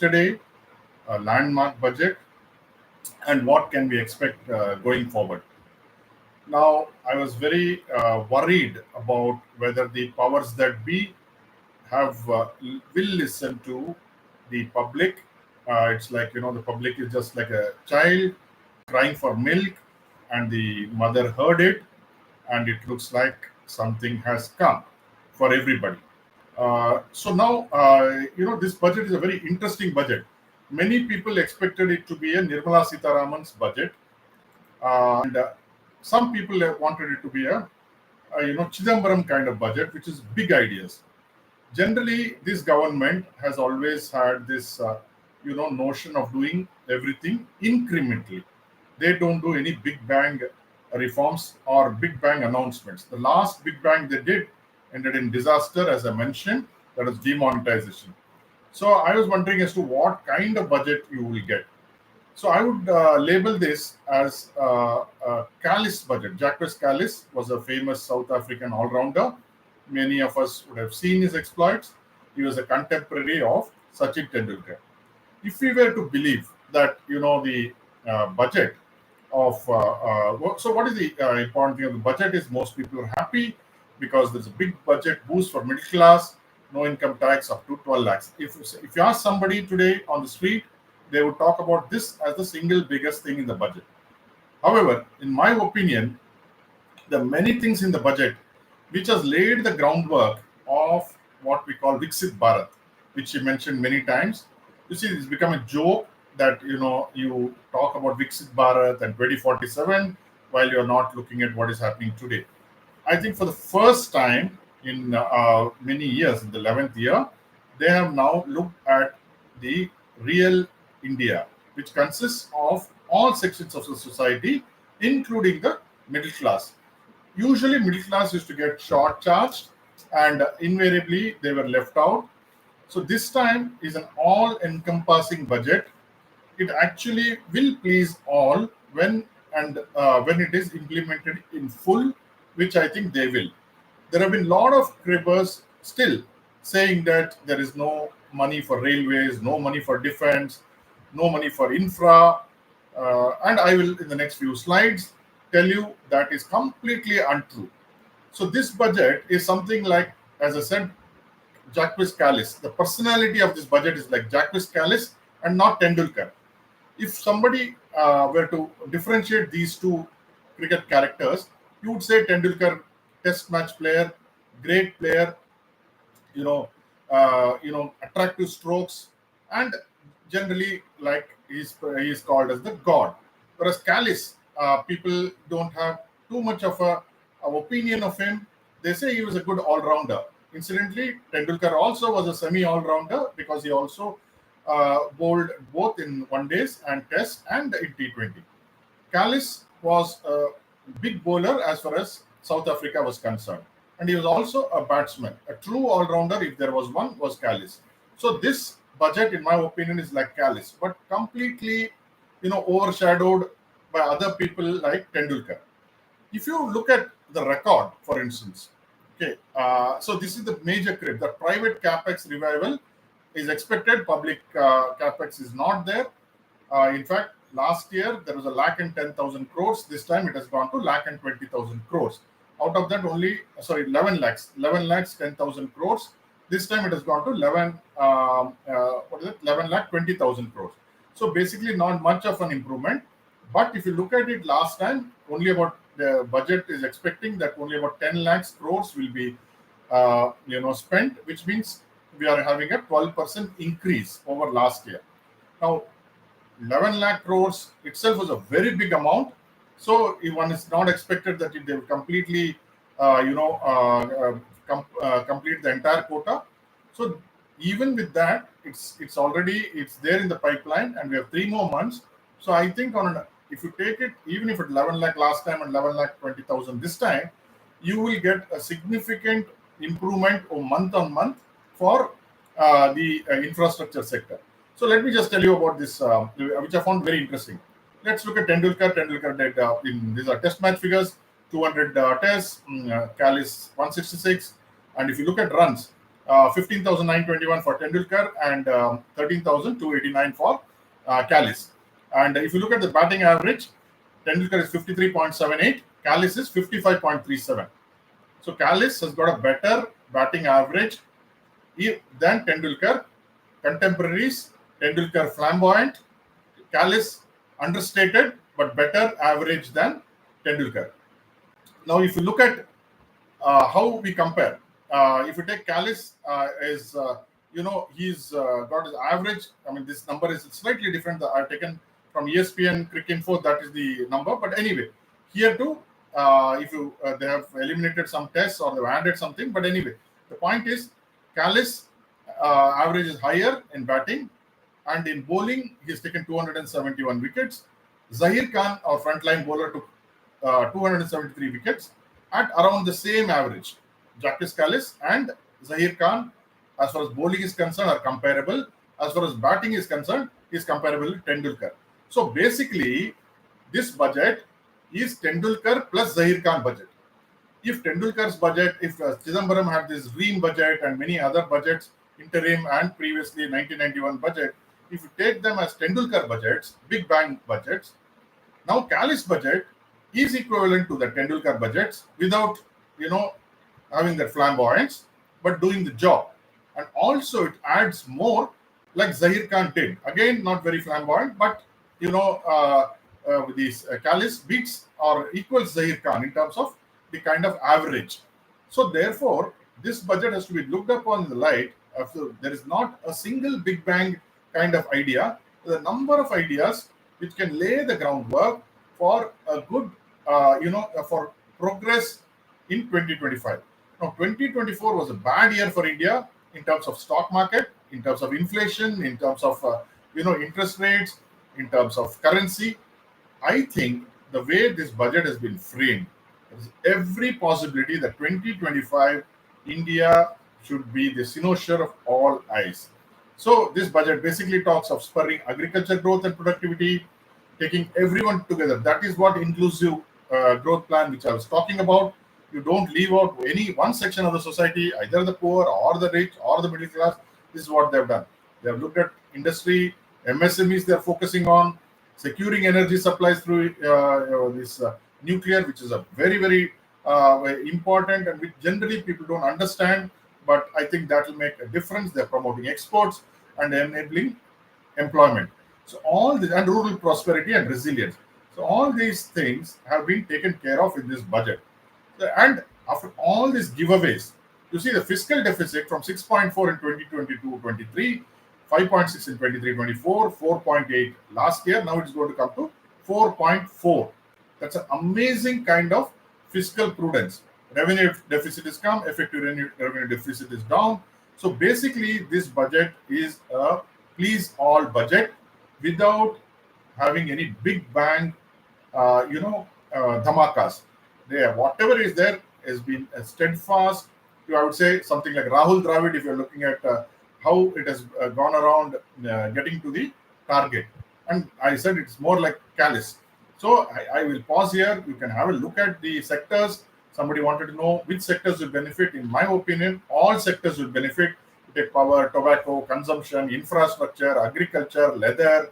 yesterday, a landmark budget, and what can we expect going forward. Now, I was very worried about whether the powers that be have will listen to the public. It's like, the public is just like a child crying for milk, and the mother heard it, and it looks like something has come for everybody. So now, this budget is a very interesting budget. Many people expected it to be a Nirmala Sitaraman's budget, and some people have wanted it to be a Chidambaram kind of budget, which is big ideas. Generally, this government has always had this, notion of doing everything incrementally. They don't do any big bang reforms or big bang announcements. The last big bang they did ended in disaster, as I mentioned, that is demonetization. So I was wondering as to what kind of budget you will get. So I would label this as Kallis budget. Jacques Kallis was a famous South African all-rounder. Many of us would have seen his exploits. He was a contemporary of Sachin Tendulkar. If we were to believe that the budget of so what is the important thing of the budget is most people are happy because there's a big budget boost for middle class, no income tax up to 12 lakhs. If you ask somebody today on the street, they would talk about this as the single biggest thing in the budget. However, in my opinion, there are many things in the budget which has laid the groundwork of what we call Viksit Bharat, which you mentioned many times. You see, it's become a joke that you talk about Viksit Bharat and 2047 while you're not looking at what is happening today. I think for the first time in many years, in the 11th year, they have now looked at the real India, which consists of all sections of the society, including the middle class. Usually, middle class used to get short charged, and invariably they were left out. So this time is an all-encompassing budget. It actually will please all when it is implemented in full, which I think they will. There have been a lot of cribbers still saying that there is no money for railways, no money for defense, no money for infra, and I will, in the next few slides, tell you that is completely untrue. So this budget is something like, as I said, Jacques Kallis. The personality of this budget is like Jacques Kallis and not Tendulkar. If somebody were to differentiate these two cricket characters, you would say Tendulkar, test match player, great player, attractive strokes, and generally like he's called as the god. Whereas Kallis, people don't have too much of a opinion of him. They say he was a good all-rounder. Incidentally, Tendulkar also was a semi-all-rounder because he also bowled both in one days and test and in T20. Kallis was a big bowler as far as South Africa was concerned. And he was also a batsman. A true all-rounder, if there was one, was Kallis. So this budget, in my opinion, is like Kallis, but completely, overshadowed by other people like Tendulkar. If you look at the record, for instance, okay, so this is the major crib. The private capex revival is expected. Public capex is not there. In fact, last year there was a lakh and 10,000 crores. This time it has gone to lakh and 20,000 crores. Out of that, 11 lakhs, 10,000 crores. This time it has gone to 11 lakh 20,000 crores. So basically, not much of an improvement. But if you look at it last time, only about the budget is expecting that only about 10 lakhs crores will be, spent, which means we are having a 12% increase over last year. Now, 11 lakh crores itself was a very big amount. So one is not expected that they will completely, complete the entire quota. So even with that, it's there in the pipeline, and we have 3 more months. So I think if you take it, even if it's 11 lakh last time and 11 lakh 20,000 this time, you will get a significant improvement month on month for the infrastructure sector. So let me just tell you about this, which I found very interesting. Let's look at Tendulkar. Tendulkar did, these are test match figures, 200 tests, Kallis 166. And if you look at runs, 15,921 for Tendulkar and 13,289 for Kallis. And if you look at the batting average, Tendulkar is 53.78, Kallis is 55.37. So Kallis has got a better batting average than Tendulkar. Contemporaries, Tendulkar flamboyant, Kallis understated but better average than Tendulkar. Now, if you look at how we compare, if you take Kallis, he's got his average. I mean, this number is slightly different. I've taken from ESPN Cricket Info, that is the number. But anyway, here too, if you they have eliminated some tests or they've added something. But anyway, the point is, Kallis average is higher in batting, and in bowling, he's taken 271 wickets. Zahir Khan, our frontline bowler, took 273 wickets at around the same average. Jacques Kallis and Zahir Khan, as far as bowling is concerned, are comparable. As far as batting is concerned, is comparable with Tendulkar. So basically, this budget is Tendulkar plus Zahir Khan budget. If Tendulkar's budget, if Chidambaram had this dream budget and many other budgets, interim and previously 1991 budget, if you take them as Tendulkar budgets, big bang budgets, now Kallis budget is equivalent to the Tendulkar budgets without, having that flamboyance, but doing the job. And also it adds more like Zahir Khan did. Again, not very flamboyant, but, these Kallis beats or equals Zahir Khan in terms of the kind of average. So therefore, this budget has to be looked upon in the light of there is not a single big bang kind of idea. There are a number of ideas which can lay the groundwork for a good, for progress in 2025. Now, 2024 was a bad year for India in terms of stock market, in terms of inflation, in terms of, interest rates, in terms of currency. I think the way this budget has been framed, there is every possibility that 2025 India should be the cynosure of all eyes. So this budget basically talks of spurring agriculture growth and productivity, taking everyone together. That is what inclusive growth plan, which I was talking about. You don't leave out any one section of the society, either the poor or the rich or the middle class. This is what they've done. They have looked at industry, MSMEs they're focusing on, securing energy supplies through this nuclear, which is a very, very important and which generally people don't understand. But I think that will make a difference. They're promoting exports and enabling employment. So all this, and rural prosperity and resilience. So all these things have been taken care of in this budget. And after all these giveaways, you see the fiscal deficit from 6.4 in 2022-23, 5.6 in 23-24, 4.8 last year. Now it's going to come to 4.4. That's an amazing kind of fiscal prudence. Revenue deficit is come, effective revenue deficit is down. So basically, this budget is a please all budget without having any big bang, dhamakas. There, whatever is there has been steadfast. I would say something like Rahul Dravid, if you're looking at how it has gone around getting to the target. And I said it's more like Kallis. So I will pause here. You can have a look at the sectors. Somebody wanted to know which sectors will benefit. In my opinion, all sectors will benefit. You take power, tobacco, consumption, infrastructure, agriculture, leather,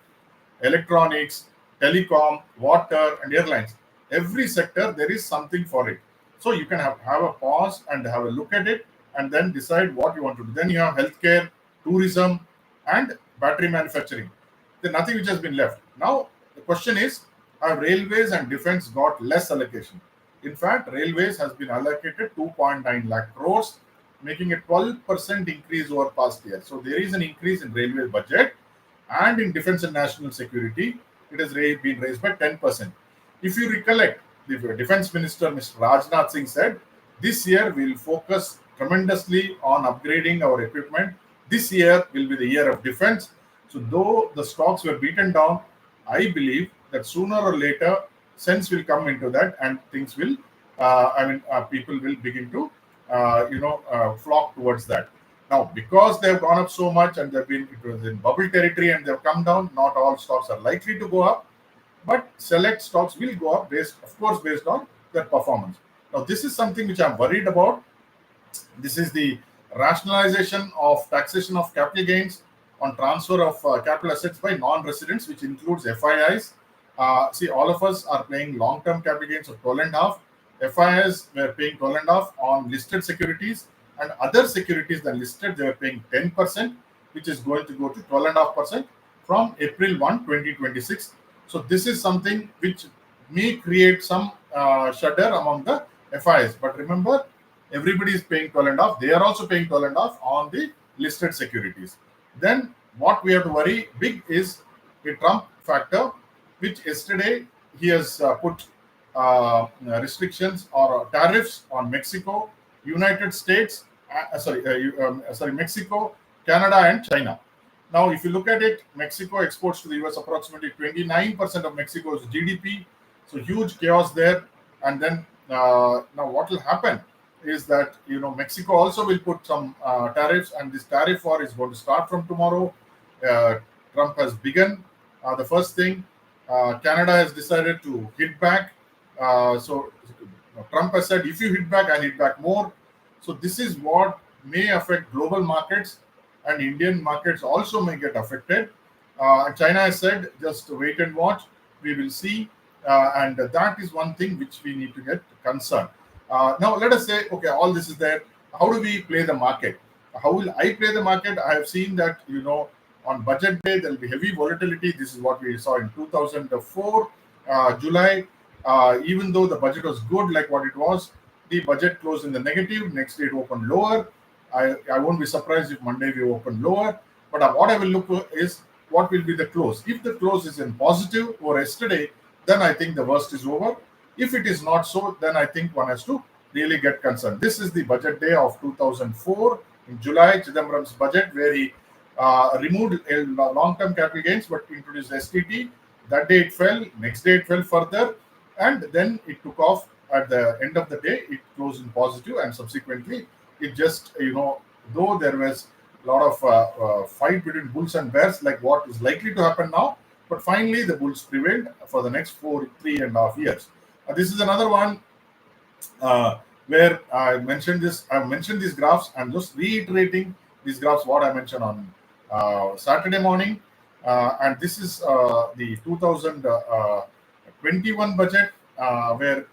electronics, telecom, water, and airlines. Every sector, there is something for it. So you can have a pause and have a look at it and then decide what you want to do. Then you have healthcare, tourism, and battery manufacturing. There's nothing which has been left. Now, the question is, have railways and defense got less allocation? In fact, railways has been allocated 2.9 lakh crores, making a 12% increase over past year. So there is an increase in railway budget, and in defense and national security, it has been raised by 10%. If you recollect, the defense minister, Mr. Rajnath Singh, said, this year we will focus tremendously on upgrading our equipment. This year will be the year of defense. So though the stocks were beaten down, I believe that sooner or later, sense will come into that and things will, people will begin to, flock towards that. Now, because they have gone up so much and it was in bubble territory and they have come down, not all stocks are likely to go up, but select stocks will go up based on their performance. Now, this is something which I'm worried about. This is the rationalization of taxation of capital gains on transfer of capital assets by non-residents, which includes FIIs. See, all of us are paying long-term capital gains of 12.5. FIIs were paying 12.5 on listed securities, and other securities than listed, they were paying 10%, which is going to go to 12.5% from April 1, 2026. So this is something which may create some shudder among the FIs. But remember, everybody is paying 12.5. They are also paying 12.5 on the listed securities. Then what we have to worry big is the Trump factor, which yesterday he has put restrictions or tariffs on Mexico, United States, Mexico, Canada, and China. Now, if you look at it, Mexico exports to the US approximately 29% of Mexico's GDP. So huge chaos there. And then now what will happen is that Mexico also will put some tariffs, and this tariff war is going to start from tomorrow. Trump has begun the first thing. Canada has decided to hit back. So Trump has said, if you hit back, I'll hit back more. So this is what may affect global markets, and Indian markets also may get affected. China has said, just wait and watch. We will see. And that is one thing which we need to get concerned. Now, let us say, okay, all this is there. How do we play the market? How will I play the market? I have seen that, on budget day, there will be heavy volatility. This is what we saw in 2004, July. Even though the budget was good, like what it was, the budget closed in the negative. Next day, it opened lower. I won't be surprised if Monday we open lower. But what I will look for is what will be the close. If the close is in positive or yesterday, then I think the worst is over. If it is not so, then I think one has to really get concerned. This is the budget day of 2004 in July, Chidambaram's budget, where he removed long-term capital gains but introduced STT. That day it fell, next day it fell further, and then it took off. At the end of the day, it closed in positive, and subsequently it just, though there was a lot of fight between bulls and bears, like what is likely to happen now, but finally the bulls prevailed for the next 3.5 years. This is another one where I mentioned this. I've mentioned these graphs. I'm just reiterating these graphs, what I mentioned on Saturday morning. And this is the 2021 budget, where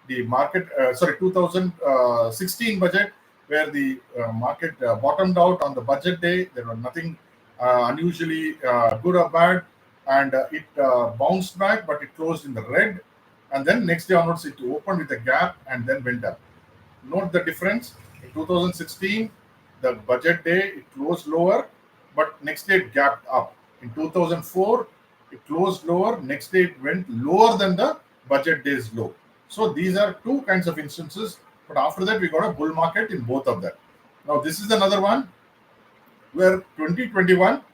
the market, 2016 budget, where the market bottomed out on the budget day. There was nothing unusually good or bad, and it bounced back, but it closed in the red. And then next day onwards, it opened with a gap and then went up. Note the difference. In 2016, the budget day, it closed lower, but next day it gapped up. In 2004, it closed lower. Next day, it went lower than the budget day's low. So these are two kinds of instances. But after that, we got a bull market in both of them. Now, this is another one where 2021,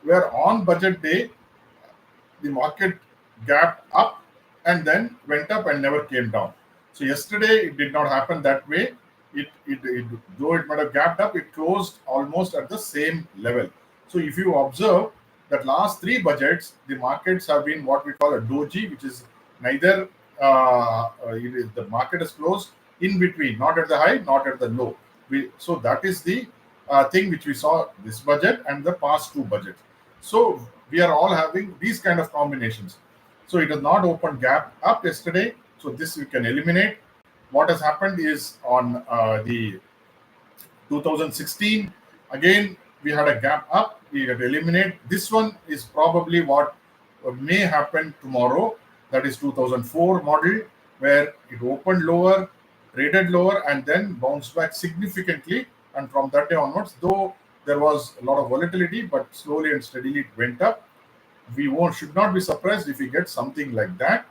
where on budget day, the market gapped up and then went up and never came down. So yesterday, it did not happen that way. Though it might have gapped up, it closed almost at the same level. So if you observe that last three budgets, the markets have been what we call a doji, which is neither the market is closed in between, not at the high, not at the low. So that is the thing which we saw this budget and the past two budgets. So we are all having these kind of combinations. So it has not opened gap up yesterday. So this we can eliminate. What has happened is on the 2016, again, we had a gap up. We had to eliminate. This one is probably what may happen tomorrow. That is 2004 model, where it opened lower, traded lower, and then bounced back significantly. And from that day onwards, though there was a lot of volatility, but slowly and steadily it went up. We should not be surprised if we get something like that.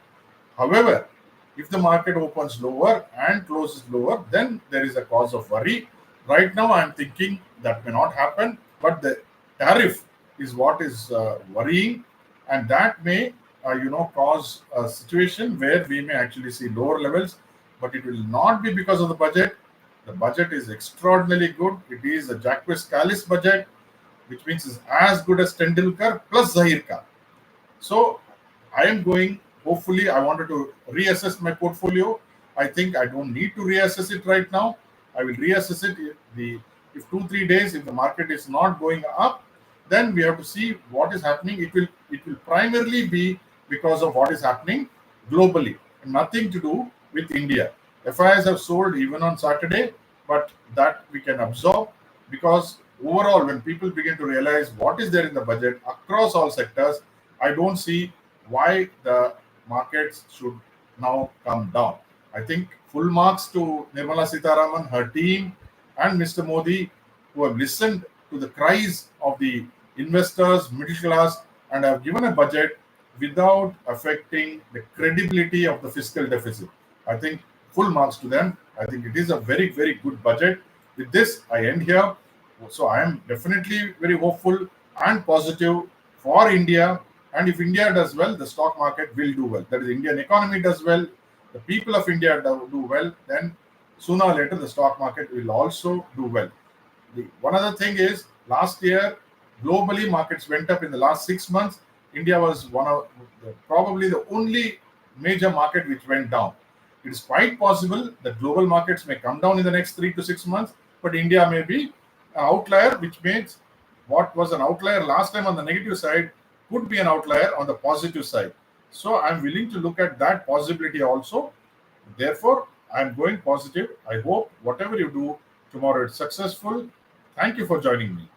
However, if the market opens lower and closes lower, then there is a cause of worry. Right now, I'm thinking that may not happen, but the tariff is what is worrying, and that may, cause a situation where we may actually see lower levels. But it will not be because of the budget. The budget is extraordinarily good. It is a Kallis budget, which means it's as good as Tendulkar plus Zahir Khan. So I am going. Hopefully, I wanted to reassess my portfolio. I think I don't need to reassess it right now. I will reassess it. The If 2 3 days, if the market is not going up, then we have to see what is happening. It will primarily be because of what is happening globally, and nothing to do with India. FIs have sold even on Saturday, but that we can absorb, because overall, when people begin to realize what is there in the budget across all sectors, I don't see why the markets should now come down. I think full marks to Nirmala Sitaraman, her team, and Mr. Modi, who have listened to the cries of the investors, middle class, and have given a budget without affecting the credibility of the fiscal deficit. I think full marks to them. I think it is a very, very good budget. With this, I end here. So I am definitely very hopeful and positive for India. And if India does well, the stock market will do well. That is, Indian economy does well, the people of India do well, then sooner or later the stock market will also do well. One other thing is, last year globally markets went up. In the last 6 months, India was one of probably the only major market which went down. It is quite possible that global markets may come down in the next 3 to 6 months, but India may be an outlier, which means what was an outlier last time on the negative side could be an outlier on the positive side. So I'm willing to look at that possibility also. Therefore, I'm going positive. I hope whatever you do tomorrow is successful. Thank you for joining me.